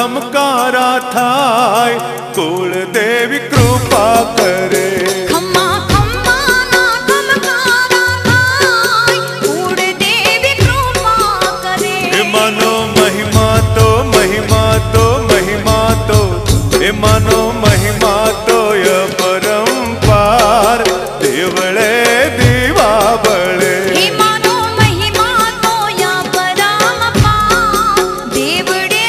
ખમકારા થાય, કુળ દેવી કૃપા કરે. ખમ્મા ખમ્માના ખમકારા થાય, કુળ દેવી કૃપા કરે. એ માનો મહિમા તો મહિમા તો મહિમા તો, એ માનો મહિમા તો અપરંપાર, દેવળે દીવા બળે. હે માનો મહિમા તો અપરંપાર, દેવળે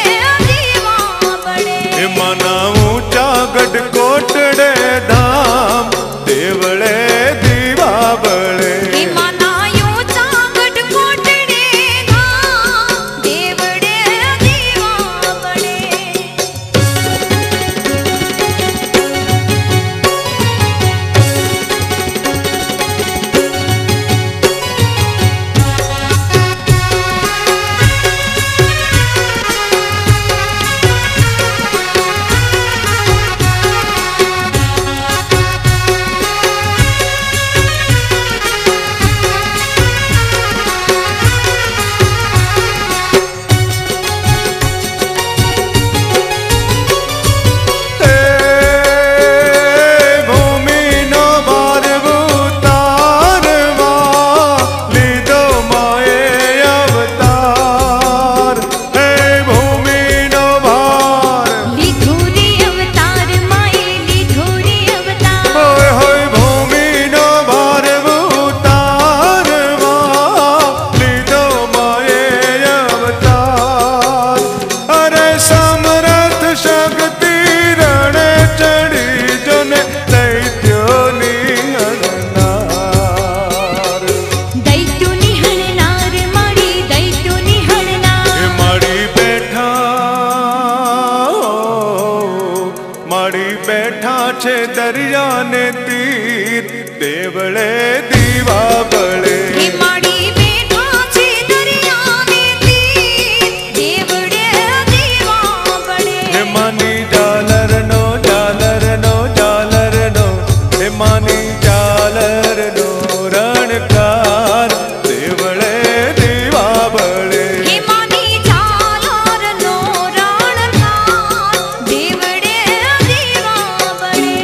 દીવા બળે. એ માના ઊંચા ગઢ કોટડે ધામ, દેવળે દીવા બળે. હે માના ઊંચા ગઢ કોટડે ધામ, દેવળે દીવા બળે. બેઠા છે દરિયાને તીર, દેવળે દીવા બળે. હે માડી બેઠા છે દરિયાને તીર, દેવળે દીવા બળે. હે માની ઝાલરનો ઝાલરનો ઝાલરનો, હે માની ઝાલરનો રણકાર, દેવળે દીવા બળે. હે માની ઝાલરનો રણકાર, દેવળે દીવા બળે.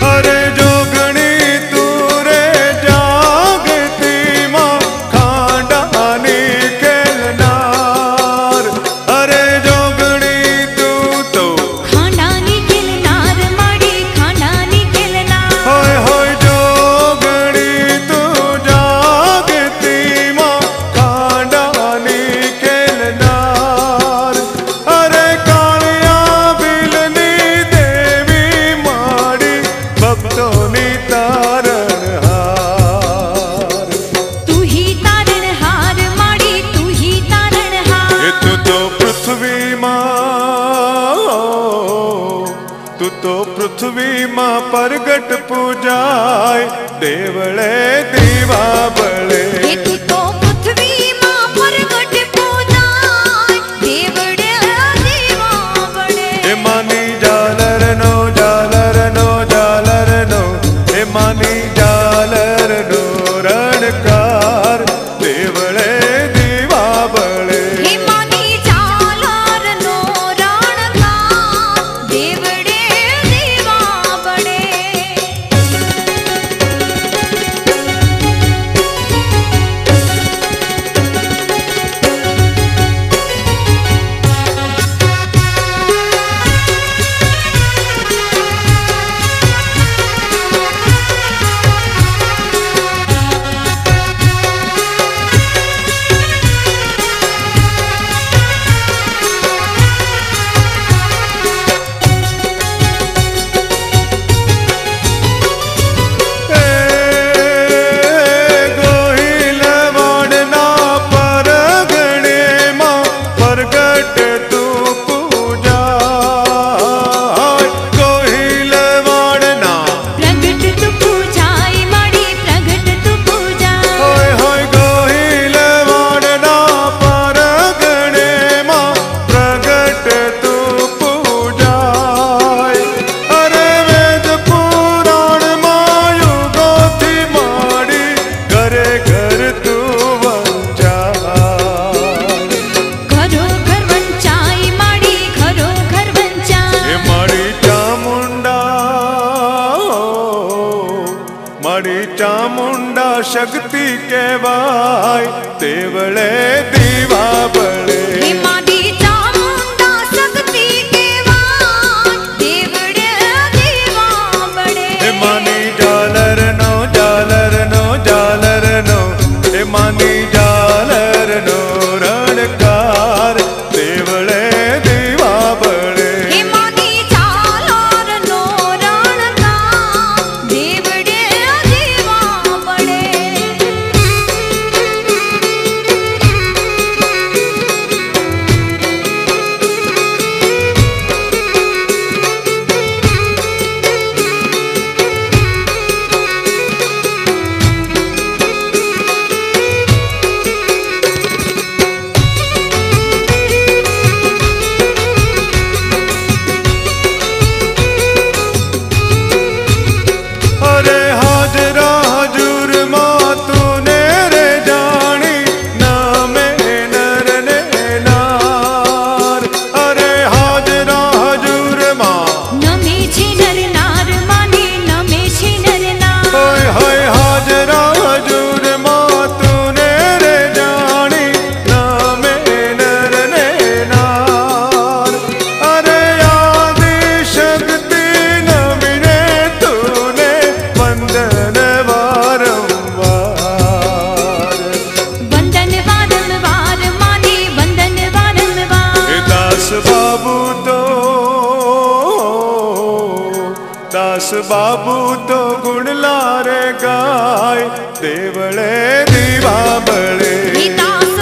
અરે જોગણી તું રે જાગતી માં ખાંડાની ખેલનાર, અરે જોગણી તું તો ખાંડાની ખેલનાર, માડી ખાંડાની ખેલનાર. હોય હોય જોગણી તું જાગતી માં ખાંડાની ખેલનાર, અરે કાળિયા બિલની દેવી માડી, ભક્તોની તારણહાર. તું હી તારણહાર, માડી તું હી તારણહાર. એ તું તો પૃથ્વીમાં પરગટ પૂજાય, દેવળે દીવા બળે. હે તું તો પૃથ્વીમાં પરગટ પૂજાય, દેવળે દીવા બળે. એ માની ઝાલરનો ઝાલરનો ઝાલરનો, એ માની ઝાલરનો રણકાર, દેવળે દીવા બળે. હે માની ઝાલરનો રણકાર, દેવળે દીવા બળે. माड़ी चामुंडा शक्ति कहवाय देवले दीवा बड़े हे माड़ी चामुंडा शक्ति कहवाय देवले दीवा बड़े हे मानी जालर नो जालर नो जालर नो हे मानी जालर नो रणकार देवले दीवा बड़े हे मानी जालर नो रणकार देवले दीवा बड़े अरे हाजरा हजूर माँ तूने रे जानी नामे नर ने नार अरे हाजरा हजूर माँ नमे छे नर नार माने नमे छे नर नार हाय हाय हाजरा हजूर माँ तूने रे जानी नामे नर ने नार अरे आदि शक्ति नवीने तूने वंदन वारंवार वंदन वारंवार माने वंदन वारंवार हे दास बाबू तो गुण लारे गाय देवले दीवा बड़े हे दास